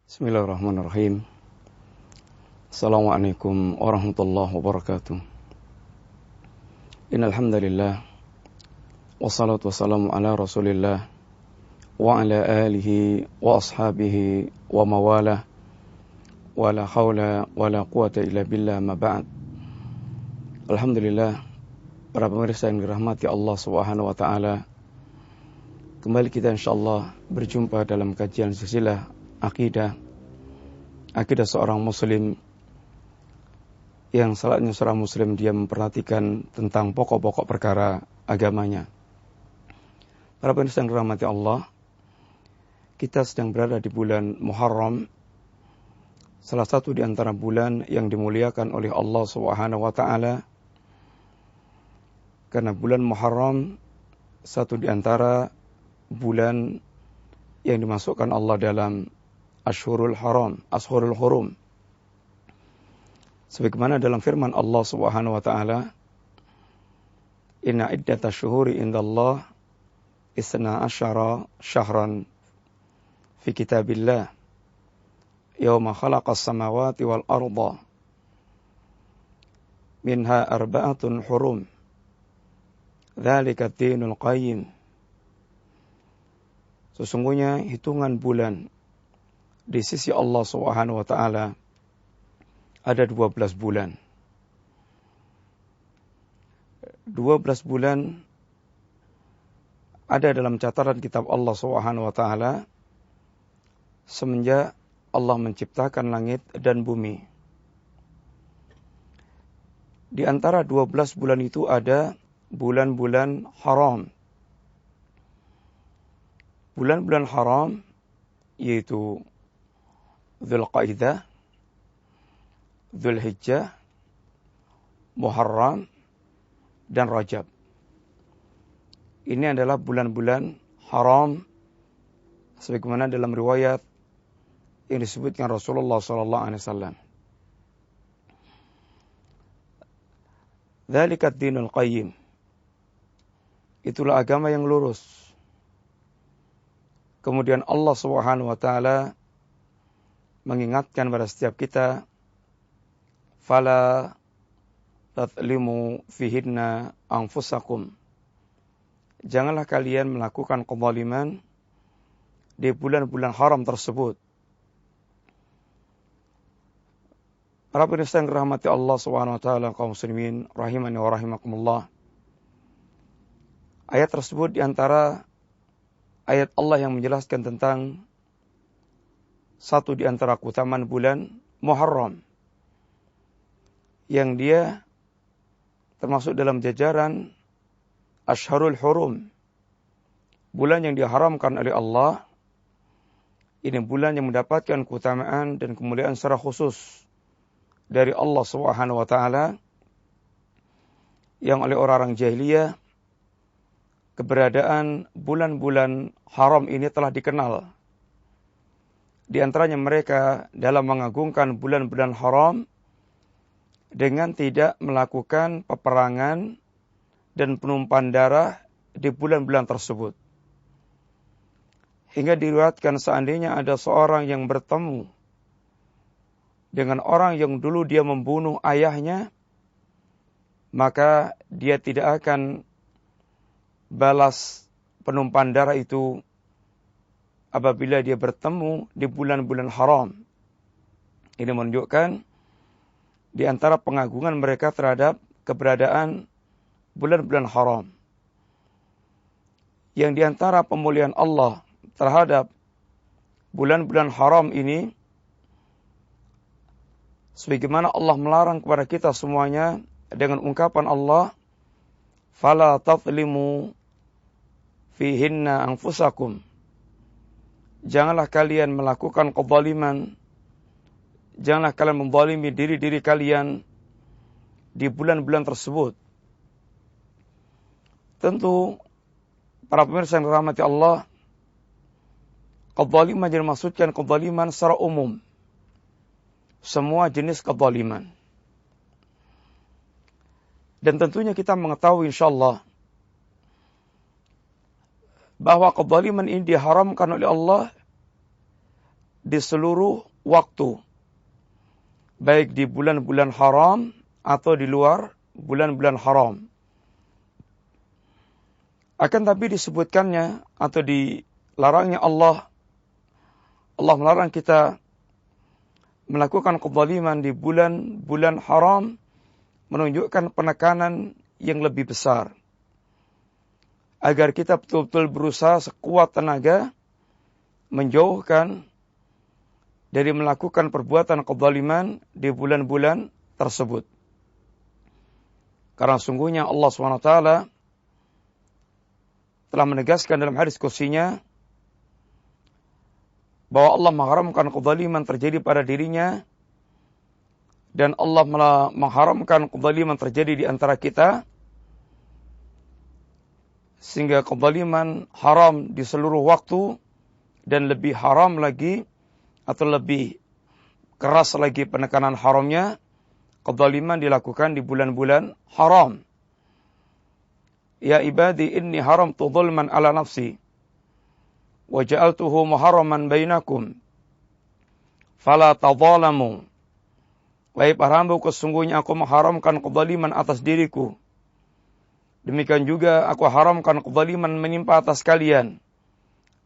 Bismillahirrahmanirrahim. Assalamualaikum warahmatullahi wabarakatuh. Innal hamdalillah wassalatu wassalamu ala Rasulillah wa ala alihi wa ashabihi wa mawalah wa la haula wa la quwata illa billah ma ba'd. Alhamdulillah, para pemirsa yang dirahmati Allah Subhanahu wa taala. Kembali kita insyaallah berjumpa dalam kajian silsilah akidah seorang muslim, yang salatnya seorang muslim dia memperhatikan tentang pokok-pokok perkara agamanya. Para pemirsa yang dirahmati Allah, kita sedang berada di bulan Muharram, salah satu di antara bulan yang dimuliakan oleh Allah Subhanahu wa taala. Karena bulan Muharram satu di antara bulan yang dimasukkan Allah dalam Ashhurul Hurum. Sebagaimana dalam firman Allah Subhanahu wa taala, "Inna iddatash syuhuri indallah 12 syahran fi kitabillah yauma khalaqas samawati wal arda minha arba'atun hurum dzalika ad-dinul qayyim." Sesungguhnya hitungan bulan di sisi Allah Subhanahu wa taala ada 12 bulan. 12 bulan ada dalam catatan kitab Allah Subhanahu wa taala semenjak Allah menciptakan langit dan bumi. Di antara 12 bulan itu ada bulan-bulan haram. Bulan-bulan haram yaitu Dzulqa'dah, Dzulhijjah, Muharram, dan Rajab. Ini adalah bulan-bulan haram sebagaimana dalam riwayat yang disebutkan Rasulullah sallallahu alaihi wasallam. Dzalika ad-dinul qayyim. Itulah agama yang lurus. Kemudian Allah Subhanahu wa taala mengingatkan pada setiap kita, fala tathlimu fihinna anfusakum. Janganlah kalian melakukan kezaliman di bulan-bulan haram tersebut. Para pemirsa yang dirahmati Allah Subhanahu wa taala, kaum muslimin rahimani wa rahimakumullah. Ayat tersebut di antara ayat Allah yang menjelaskan tentang satu di antara keutamaan bulan Muharram, yang dia termasuk dalam jajaran Ashhurul Hurum, bulan yang diharamkan oleh Allah. Ini bulan yang mendapatkan keutamaan dan kemuliaan secara khusus dari Allah Subhanahu wa taala, yang oleh orang-orang jahiliyah keberadaan bulan-bulan haram ini telah dikenal. Di antaranya mereka dalam mengagungkan bulan-bulan haram dengan tidak melakukan peperangan dan penumpahan darah di bulan-bulan tersebut. Hingga diriwayatkan seandainya ada seorang yang bertemu dengan orang yang dulu dia membunuh ayahnya, maka dia tidak akan balas penumpahan darah itu apabila dia bertemu di bulan-bulan haram. Ini menunjukkan di antara pengagungan mereka terhadap keberadaan bulan-bulan haram. Yang di antara pemulihan Allah terhadap bulan-bulan haram ini, sebagaimana Allah melarang kepada kita semuanya dengan ungkapan Allah, "Fala tathlimu fihinna anfusakum." Janganlah kalian melakukan kezaliman, janganlah kalian menzalimi diri-diri kalian di bulan-bulan tersebut. Tentu para pemirsa yang dirahmati Allah, kezaliman yang dimaksudkan kezaliman secara umum, semua jenis kezaliman. Dan tentunya kita mengetahui insyaallah bahwa kezaliman ini diharamkan oleh Allah di seluruh waktu, baik di bulan-bulan haram atau di luar bulan-bulan haram. Akan tapi disebutkannya atau dilarangnya Allah melarang kita melakukan kezaliman di bulan-bulan haram, menunjukkan penekanan yang lebih besar. Agar kita betul-betul berusaha sekuat tenaga menjauhkan dari melakukan perbuatan kezaliman di bulan-bulan tersebut. Karena sungguhnya Allah SWT telah menegaskan dalam hadis qudsinya bahwa Allah mengharamkan kezaliman terjadi pada dirinya, dan Allah mengharamkan kezaliman terjadi di antara kita, sehingga kezaliman haram di seluruh waktu, dan lebih haram lagi atau lebih keras lagi penekanan haramnya, kezaliman dilakukan di bulan-bulan haram. Ya ibadi inni haramtu zulman ala nafsi wa ja'altuhu muharraman bainakum fala tadzalamu. Wahai para hamba, sesungguhnya aku mengharamkan kezaliman atas diriku, demikian juga aku haramkan kezaliman menimpa atas kalian,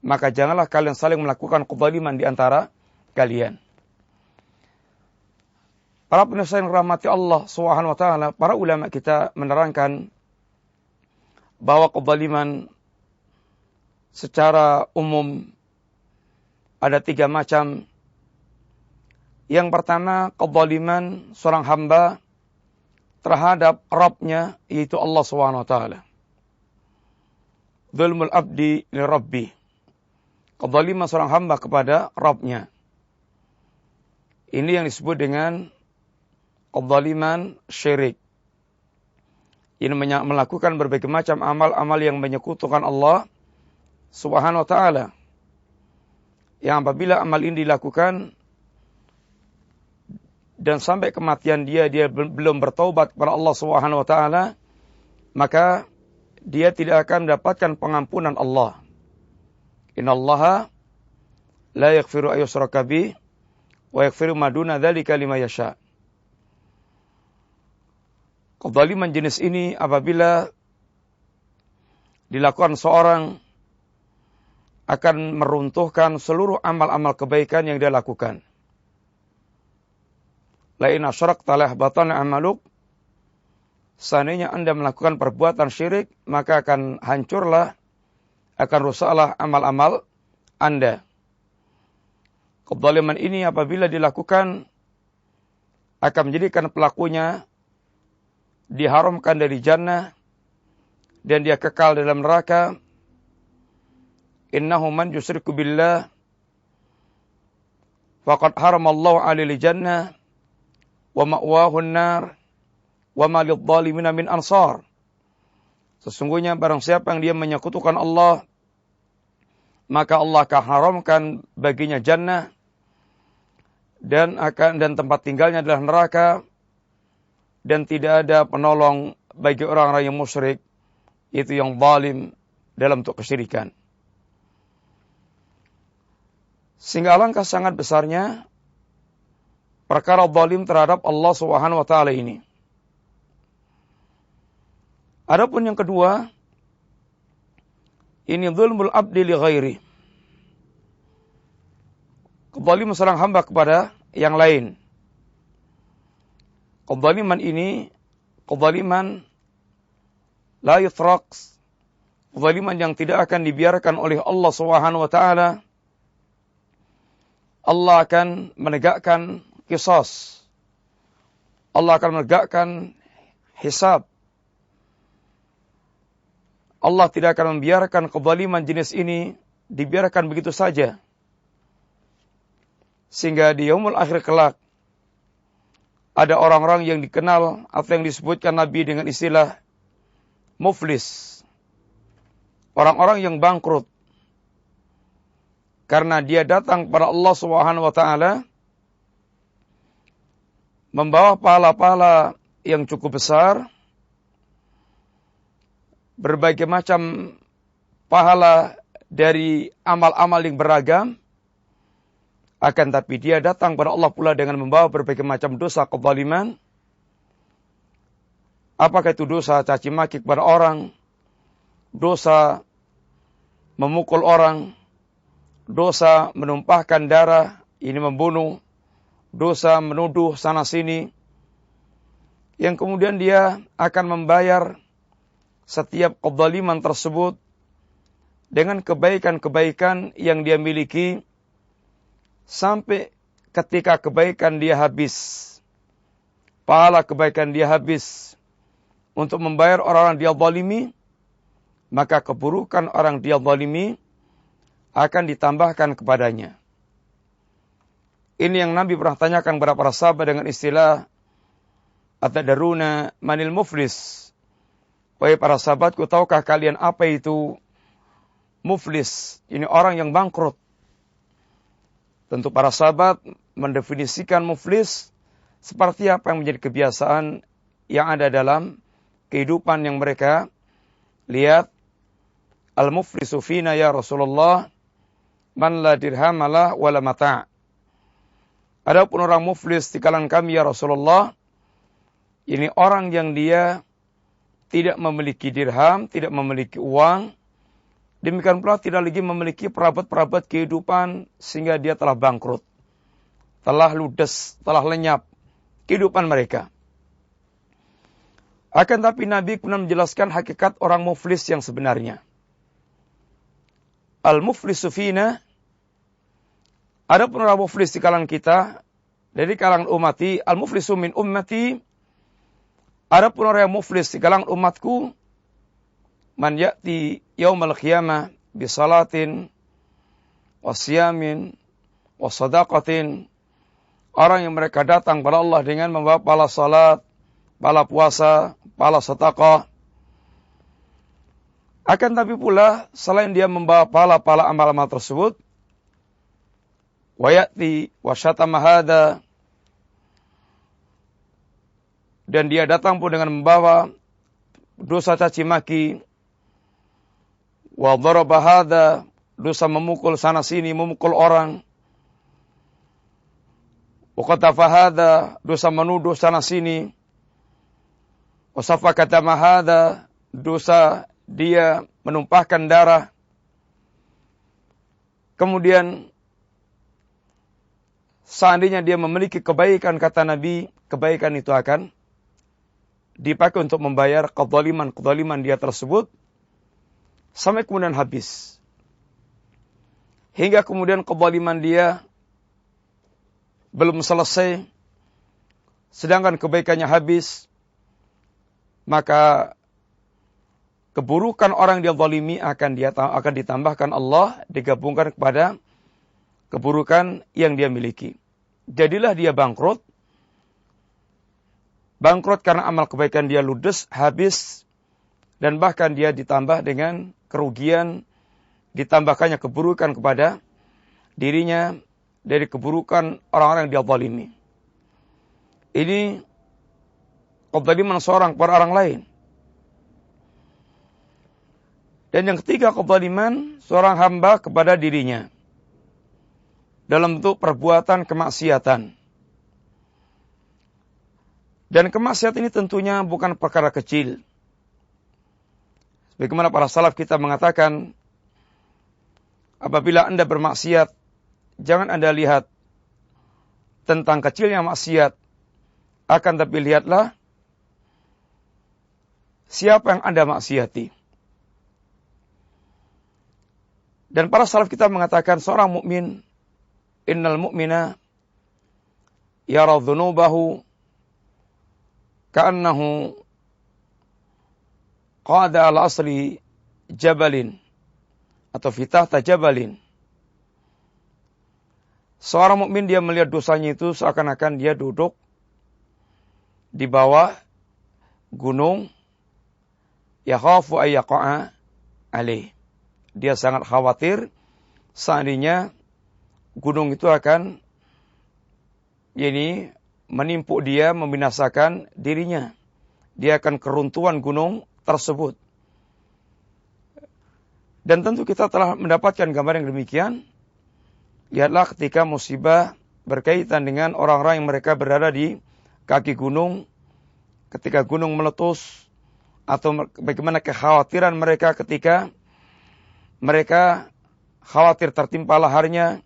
maka janganlah kalian saling melakukan kezaliman di antara kalian. Para pemirsa yang rahmati Allah Subhanahu wa taala, para ulama kita menerangkan bahwa kezaliman secara umum ada 3 macam. Yang pertama, kezaliman seorang hamba terhadap Rabb-nya, yaitu Allah Subhanahu wa taala. Zulmul abdi li Rabbi. Kezaliman seorang hamba kepada Rabb-nya. Ini yang disebut dengan kezaliman syirik. Ini melakukan berbagai macam amal-amal yang menyekutukan Allah Subhanahu wa taala. Yang apabila amal ini dilakukan dan sampai kematian dia belum bertaubat kepada Allah Subhanahu wa taala, maka dia tidak akan mendapatkan pengampunan Allah. Innallaha la yaghfiru ayyushraka bih wa yaghfiru ma duna dzalika liman yasha. Kezaliman jenis ini apabila dilakukan seorang akan meruntuhkan seluruh amal-amal kebaikan yang dia lakukan. La in asyrakta la yahbatanna 'amaluk. Seandainya Anda melakukan perbuatan syirik, maka akan hancurlah, akan rusaklah amal-amal Anda. Kezaliman ini apabila dilakukan akan menjadikan pelakunya diharamkan dari jannah dan dia kekal dalam neraka. Innahu man yusyriku billah faqad haramallahu 'alaihi jannah wa ma'wahu an-nar wa ma lidh-dhalimina min ansar. Sesungguhnya barang siapa yang dia menyekutukan Allah, maka Allah akan haramkan baginya jannah dan tempat tinggalnya adalah neraka, dan tidak ada penolong bagi orang-orang yang musyrik, itu yang zalim dalam bentuk kesyirikan. Sehingga alangkah sangat besarnya perkara zalim terhadap Allah Subhanahu wa taala ini. Adapun yang kedua, ini zulmul abdi li ghairi. Kezaliman seorang hamba kepada yang lain. Kezaliman ini kezaliman la yutrak, kezaliman yang tidak akan dibiarkan oleh Allah Subhanahu wa taala. Allah akan menegakkan qisas. Allah akan menegakkan hisab. Allah tidak akan membiarkan kezaliman jenis ini dibiarkan begitu saja. Sehingga di yaumul akhir kelak ada orang-orang yang dikenal atau yang disebutkan Nabi dengan istilah muflis. Orang-orang yang bangkrut. Karena dia datang kepada Allah Subhanahu wa taala membawa pahala-pahala yang cukup besar, berbagai macam pahala dari amal-amal yang beragam, Akan tapi dia datang kepada Allah pula dengan membawa berbagai macam dosa kezaliman. Apakah itu dosa caci maki kepada orang, dosa memukul orang, dosa menumpahkan darah, ini membunuh, dosa menuduh sana sini, yang kemudian dia akan membayar setiap kezaliman tersebut dengan kebaikan-kebaikan yang dia miliki, sampai ketika kebaikan dia habis, pahala kebaikan dia habis untuk membayar orang-orang dia zalimi, maka keburukan orang dia zalimi akan ditambahkan kepadanya. Ini yang Nabi pernah tanyakan kepada para sahabat dengan istilah Atadaruna manil muflis. Wahai para sahabatku, tahukah kalian apa itu muflis? Ini orang yang bangkrut. Tentu para sahabat mendefinisikan muflis seperti apa yang menjadi kebiasaan yang ada dalam kehidupan yang mereka lihat. Al-muflisu fina ya Rasulullah man la dirhamalah wala mata'. Adapun orang muflis di kalangan kami ya Rasulullah, ini orang yang dia tidak memiliki dirham, tidak memiliki uang, demikian pula tidak lagi memiliki perabot-perabot kehidupan sehingga dia telah bangkrut, telah ludes, telah lenyap kehidupan mereka. Akan tapi Nabi kemudian menjelaskan hakikat orang muflis yang sebenarnya. Al-muflisu fina, adapun orang muflis di kalangan kita, dari kalangan ummati, al-muflisu min ummati, adapun orang yang muflis di kalangan umatku, man ya'ti yaumal qiyamah bi salatin wa siyamin wa sadaqatin, orang yang mereka datang kepada Allah dengan membawa pahala salat, pahala puasa, pahala sedekah. Akan tapi pula selain dia membawa pahala-pahala amal-amal tersebut, wa ya'ti wa syatama hadza, dan dia datang pun dengan membawa dosa caci maki, wa dharaba hadza, dosa memukul sana sini, memukul orang, wa qatafa hadza, dosa menuduh sana sini, wa safaka dama hadza, dosa dia menumpahkan darah. Kemudian seandainya dia memiliki kebaikan, kata Nabi, kebaikan itu akan dipakai untuk membayar kezaliman dia tersebut sampai kemudian habis. Hingga kemudian kezaliman dia belum selesai, sedangkan kebaikannya habis, maka keburukan orang dia zalimi akan ditambahkan Allah, digabungkan kepada keburukan yang dia miliki. Jadilah dia bangkrut karena amal kebaikan dia ludes, habis, dan bahkan dia ditambah dengan kerugian, ditambahkannya keburukan kepada dirinya dari keburukan orang-orang yang dia zalimi. Ini kezaliman seorang kepada orang lain. Dan yang ketiga, kezaliman seorang hamba kepada dirinya dalam bentuk perbuatan kemaksiatan. Dan kemaksiatan ini tentunya bukan perkara kecil. Bagaimana para salaf kita mengatakan, apabila Anda bermaksiat, jangan Anda lihat tentang kecilnya maksiat, akan tapi lihatlah siapa yang Anda maksiati. Dan para salaf kita mengatakan seorang mukmin, innal mu'mina yara dhunubahu ka'annahu qada ala asli jabalin atau fitahta jabalin. Seorang mukmin dia melihat dosanya itu seakan-akan dia duduk di bawah gunung, yakhafu ayyaqa'a alaih. Dia sangat khawatir seandainya gunung itu akan menimpuk dia, membinasakan dirinya. Dia akan keruntuhan gunung tersebut. Dan tentu kita telah mendapatkan gambar yang demikian, Lihatlah ketika musibah berkaitan dengan orang-orang yang mereka berada di kaki gunung, ketika gunung meletus, atau bagaimana kekhawatiran mereka ketika mereka khawatir tertimpa laharnya.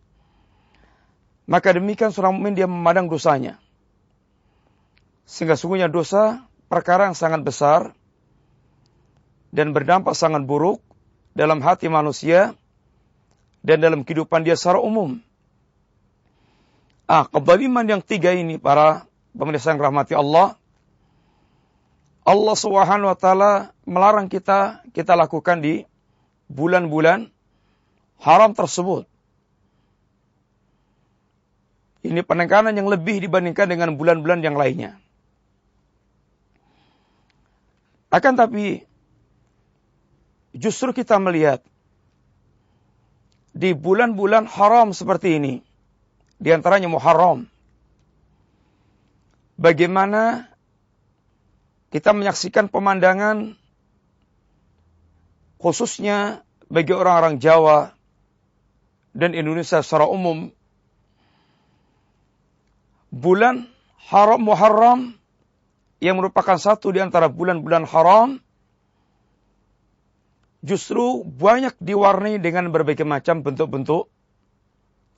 Maka demikian seorang mukmin dia memandang dosanya. Sehingga sungguhnya dosa perkara yang sangat besar dan berdampak sangat buruk dalam hati manusia dan dalam kehidupan dia secara umum. Kezaliman yang tiga ini, para pemirsa yang rahmati Allah, Allah Subhanahu wa taala melarang kita lakukan di bulan-bulan haram tersebut. Ini penekanan yang lebih dibandingkan dengan bulan-bulan yang lainnya. Akan tapi justru kita melihat di bulan-bulan haram seperti ini, di antaranya Muharram, bagaimana kita menyaksikan pemandangan khususnya bagi orang-orang Jawa dan Indonesia secara umum, bulan haram Muharram yang merupakan satu di antara bulan-bulan haram justru banyak diwarnai dengan berbagai macam bentuk-bentuk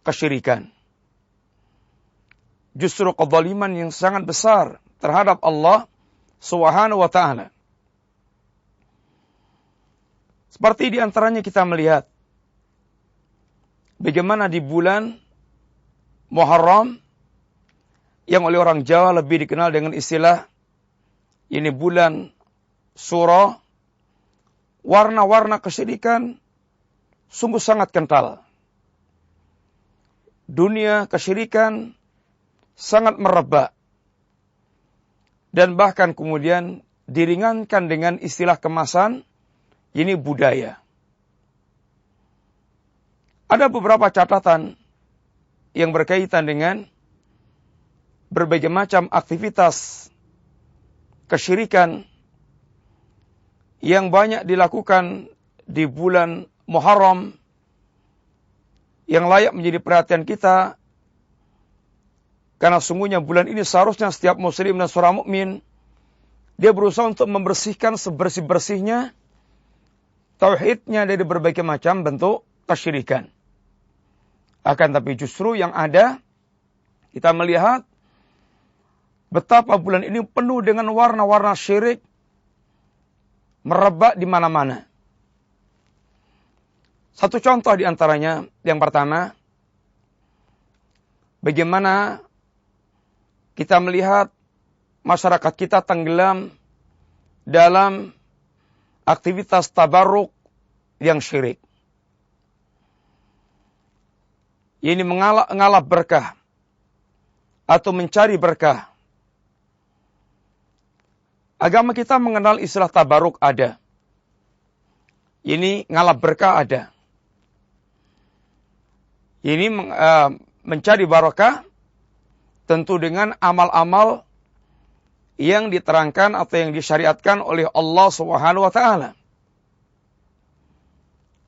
kesyirikan. Justru kezaliman yang sangat besar terhadap Allah Subhanahu wa taala. Seperti di antaranya kita melihat bagaimana di bulan Muharram yang oleh orang Jawa lebih dikenal dengan istilah ini bulan Suro, warna-warna kesyirikan sungguh sangat kental. Dunia kesyirikan sangat merebak dan bahkan kemudian diringankan dengan istilah kemasan ini budaya. Ada beberapa catatan yang berkaitan dengan berbagai macam aktivitas kesyirikan yang banyak dilakukan di bulan Muharram yang layak menjadi perhatian kita, karena sungguhnya bulan ini seharusnya setiap muslim dan seorang mukmin dia berusaha untuk membersihkan sebersih-bersihnya tauhidnya dari berbagai macam bentuk kesyirikan. Akan tapi justru yang ada kita melihat betapa bulan ini penuh dengan warna-warna syirik merebak di mana-mana. Satu contoh di antaranya, yang pertama, bagaimana kita melihat masyarakat kita tenggelam dalam aktivitas tabarruk yang syirik. Ini mengalap berkah atau mencari berkah. Agama kita mengenal istilah tabaruk ada. Ini ngalap berkah ada. Ini mencari barokah tentu dengan amal-amal yang diterangkan atau yang disyariatkan oleh Allah Subhanahu wa taala.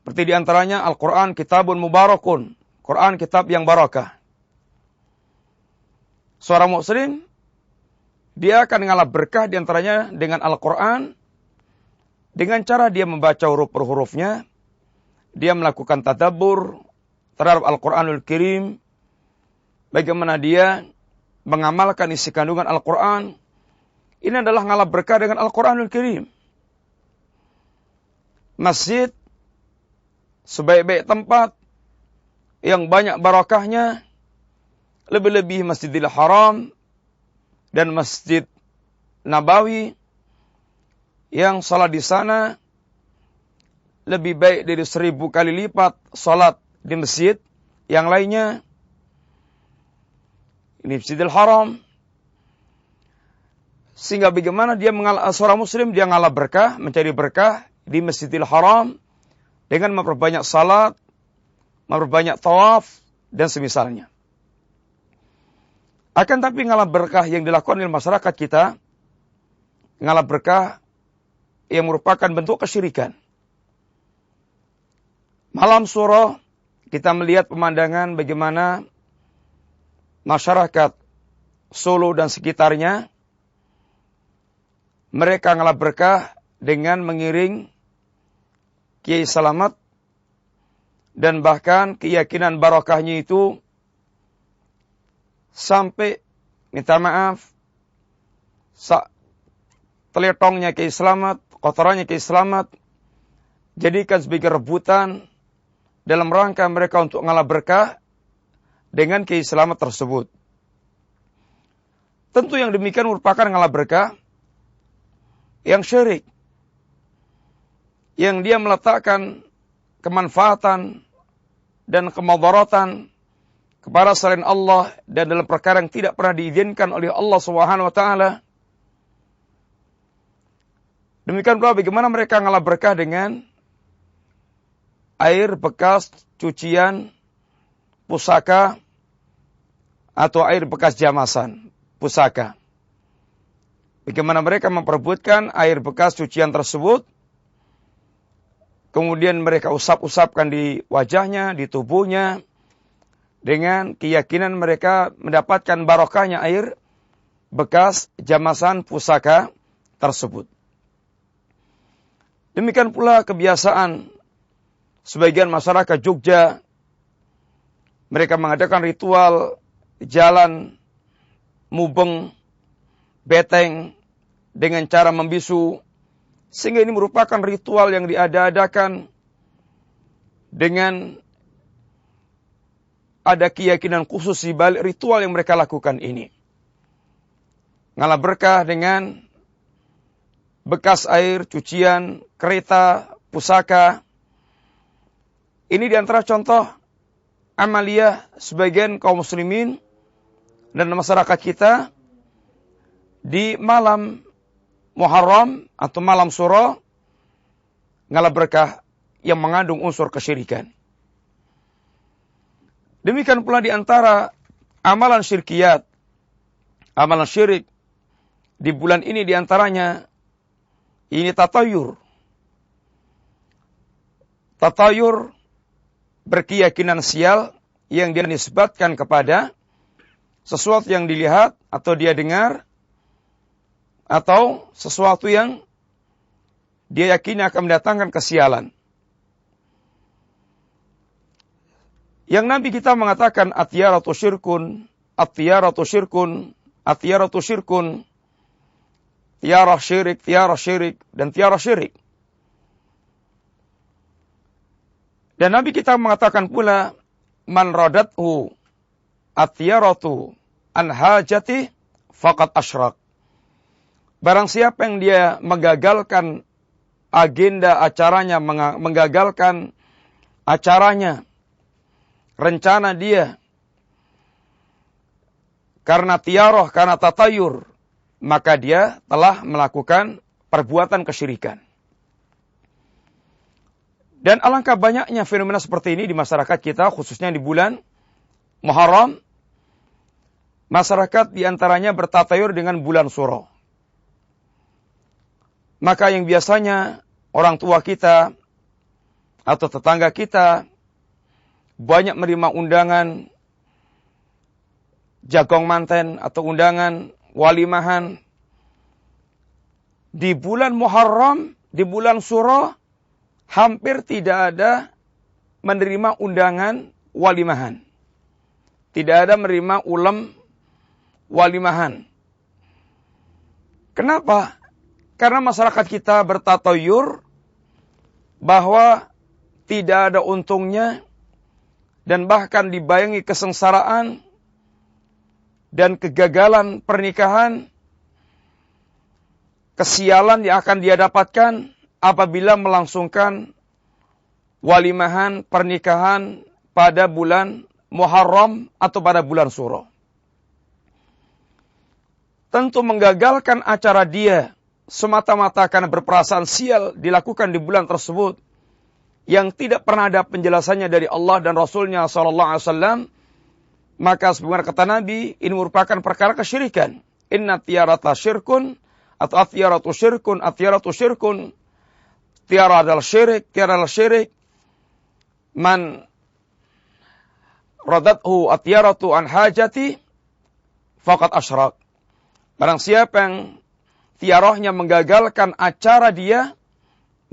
Seperti di antaranya Al-Qur'an kitabun mubarakun. Quran kitab yang barakah. Seorang muslim dia akan mengalap berkah di antaranya dengan Al-Quran, dengan cara dia membaca huruf per hurufnya, dia melakukan tadabbur terhadap Al-Quranul Karim, bagaimana dia mengamalkan isi kandungan Al-Quran. Ini adalah ngalap berkah dengan Al-Quranul Karim. Masjid, sebaik-baik tempat yang banyak barakahnya, lebih-lebih Masjidil Haram dan Masjid Nabawi yang salat di sana lebih baik dari 1000 kali lipat salat di masjid yang lainnya. Ini Masjidil Haram. Sehingga bagaimana dia seorang muslim dia ngalap berkah, mencari berkah di Masjidil Haram dengan memperbanyak salat, memperbanyak tawaf dan semisalnya. Akan tapi ngalap berkah yang dilakukan oleh masyarakat kita, ngalap berkah yang merupakan bentuk kesyirikan. Malam Suro kita melihat pemandangan bagaimana masyarakat Solo dan sekitarnya, mereka ngalap berkah dengan mengiring Kiai Slamet, dan bahkan keyakinan barokahnya itu sampai, minta maaf, teletongnya Kiai Slamet, kotorannya Kiai Slamet, jadikan sebagai rebutan dalam rangka mereka untuk ngalap berkah dengan Kiai Slamet tersebut. Tentu yang demikian merupakan ngalap berkah yang syirik, yang dia meletakkan kemanfaatan dan kemudaratan kepada selain Allah dan dalam perkara yang tidak pernah diizinkan oleh Allah Subhanahu wa taala. Demikian pula bagaimana mereka ngalap berkah dengan air bekas cucian pusaka atau air bekas jamasan pusaka. Bagaimana mereka memperebutkan air bekas cucian tersebut, kemudian mereka usap-usapkan di wajahnya, di tubuhnya, dengan keyakinan mereka mendapatkan barokahnya air bekas jamasan pusaka tersebut. Demikian pula kebiasaan sebagian masyarakat Jogja, mereka mengadakan ritual jalan mubeng, beteng, dengan cara membisu, sehingga ini merupakan ritual yang diada-adakan dengan ada keyakinan khusus di balik ritual yang mereka lakukan ini. Ngalap berkah dengan bekas air, cucian, kereta, pusaka. Ini diantara contoh amalia sebagian kaum muslimin dan masyarakat kita di malam Muharram atau malam Syuro, ngalap berkah yang mengandung unsur kesyirikan. Demikian pula di antara amalan syirkiyat, amalan syirik di bulan ini di antaranya ini tatayur. Tatayur berkeyakinan sial yang dia nisbatkan kepada sesuatu yang dilihat atau dia dengar, atau sesuatu yang dia yakini akan mendatangkan kesialan. Yang Nabi kita mengatakan at-tiyaratu syirkun, at-tiyaratu syirkun, at-tiyaratu syirkun, tiarah syirik, dan tiarah syirik. Dan Nabi kita mengatakan pula, man radathu at-tiyaratu an hajati faqad asyrak. Barang siapa yang dia menggagalkan agenda acaranya, menggagalkan acaranya, rencana dia, karena tiaroh, karena tatayur, maka dia telah melakukan perbuatan kesyirikan. Dan alangkah banyaknya fenomena seperti ini di masyarakat kita, khususnya di bulan Muharram. Masyarakat diantaranya bertatayur dengan bulan Syuro. Maka yang biasanya orang tua kita atau tetangga kita banyak menerima undangan jagong manten atau undangan walimahan di bulan Muharram, di bulan Syuro, hampir tidak ada menerima undangan walimahan. Tidak ada menerima ulam walimahan. Kenapa? Karena masyarakat kita bertatayur bahwa tidak ada untungnya dan bahkan dibayangi kesengsaraan dan kegagalan pernikahan, kesialan yang akan dia dapatkan apabila melangsungkan walimahan pernikahan pada bulan Muharram atau pada bulan Syuro. Tentu menggagalkan acara dia semata-mata karena berperasaan sial dilakukan di bulan tersebut yang tidak pernah ada penjelasannya dari Allah dan Rasulnya SAW, maka sebagaimana kata Nabi, ini merupakan perkara kesyirikan. Inna tiarata syirkun atau atiyaratu syirkun, atiyaratu syirkun. Tiara adalah syirik, tiara adalah syirik. Man radathu atyaratu an hajati faqad asyrak. Barang siapa yang tiarahnya menggagalkan acara dia,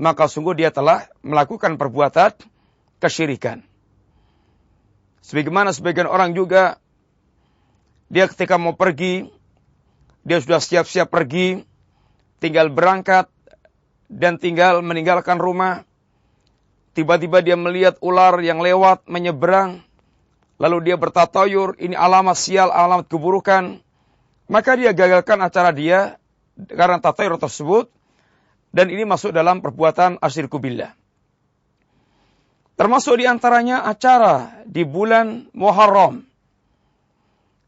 maka sungguh dia telah melakukan perbuatan kesyirikan. Sebagaimana sebagian orang juga, dia ketika mau pergi, dia sudah siap-siap pergi, tinggal berangkat, dan tinggal meninggalkan rumah. Tiba-tiba dia melihat ular yang lewat, menyeberang, lalu dia bertatayur, ini alamat sial, alamat keburukan. Maka dia gagalkan acara dia karena tatayur tersebut, dan ini masuk dalam perbuatan asyirku billah. Termasuk diantaranya acara di bulan Muharram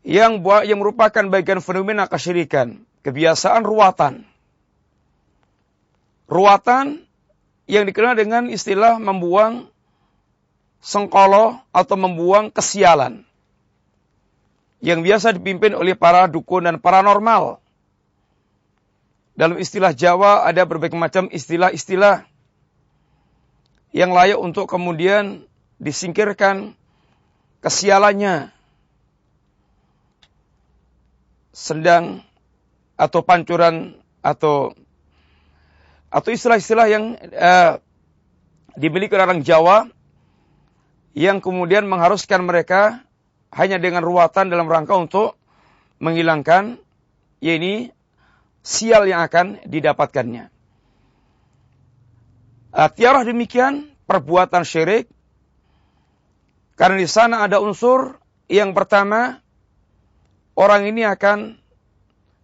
yang merupakan bagian fenomena kesyirikan, kebiasaan ruatan. Ruatan yang dikenal dengan istilah membuang sengkolo atau membuang kesialan, yang biasa dipimpin oleh para dukun dan paranormal. Dalam istilah Jawa ada berbagai macam istilah-istilah yang layak untuk kemudian disingkirkan kesialannya. Sendang atau pancuran atau istilah-istilah yang dimiliki orang Jawa yang kemudian mengharuskan mereka hanya dengan ruatan dalam rangka untuk menghilangkan sial yang akan didapatkannya. Tiarah demikian perbuatan syirik, karena di sana ada unsur yang pertama, orang ini akan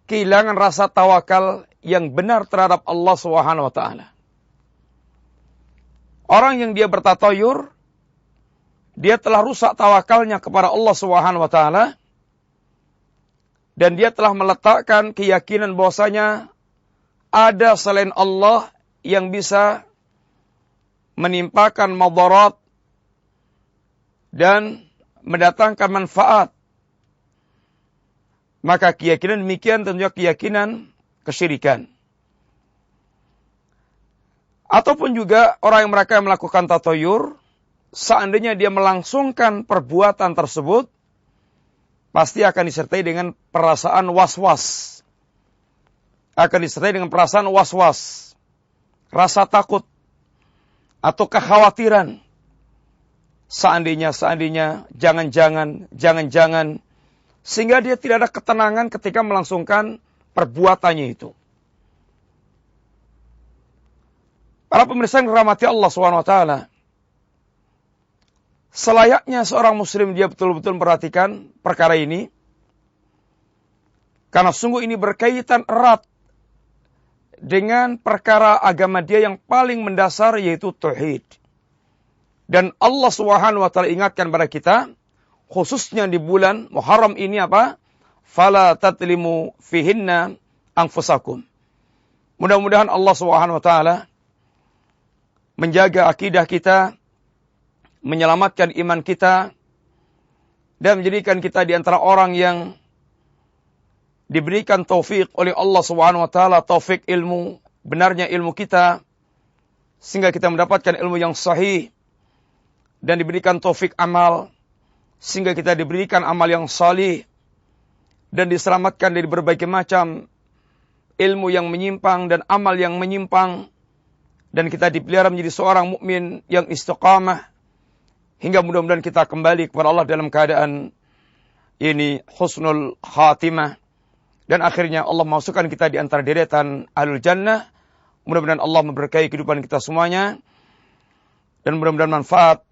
kehilangan rasa tawakal yang benar terhadap Allah Subhanahu wa taala. Orang yang dia bertatayur, dia telah rusak tawakalnya kepada Allah Subhanahu wa taala, dan dia telah meletakkan keyakinan bahwasanya ada selain Allah yang bisa menimpakan madarat dan mendatangkan manfaat. Maka keyakinan demikian tentunya keyakinan kesyirikan. Ataupun juga orang yang mereka melakukan tatayur, seandainya dia melangsungkan perbuatan tersebut, pasti akan disertai dengan perasaan was-was. Akan disertai dengan perasaan was-was, rasa takut, atau kekhawatiran. Seandainya, jangan-jangan, sehingga dia tidak ada ketenangan ketika melangsungkan perbuatannya itu. Para pemirsa yang dirahmati Allah SWT, selayaknya seorang muslim dia betul-betul memperhatikan perkara ini, karena sungguh ini berkaitan erat dengan perkara agama dia yang paling mendasar, yaitu tauhid. Dan Allah Subhanahu wa taala ingatkan pada kita, khususnya di bulan Muharram ini apa? Fala tatlimu fihinna anfusakum. Mudah-mudahan Allah Subhanahu wa taala menjaga akidah kita, menyelamatkan iman kita, dan menjadikan kita di antara orang yang diberikan taufik oleh Allah Subhanahu wa taala, taufik ilmu, benarnya ilmu kita, sehingga kita mendapatkan ilmu yang sahih, dan diberikan taufik amal, sehingga kita diberikan amal yang salih, dan diselamatkan dari berbagai macam ilmu yang menyimpang dan amal yang menyimpang, dan kita dipelihara menjadi seorang mukmin yang istiqamah, hingga mudah-mudahan kita kembali kepada Allah dalam keadaan husnul khatimah. Dan akhirnya Allah masukkan kita di antara deretan ahlul jannah. Mudah-mudahan Allah memberkahi kehidupan kita semuanya. Dan mudah-mudahan manfaat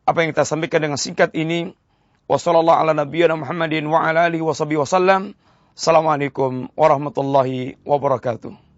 apa yang kita sampaikan dengan singkat ini. Wassallallahu ala nabiyyina Muhammadin wa ala alihi wa sahbihi wasallam. Assalamualaikum warahmatullahi wabarakatuh.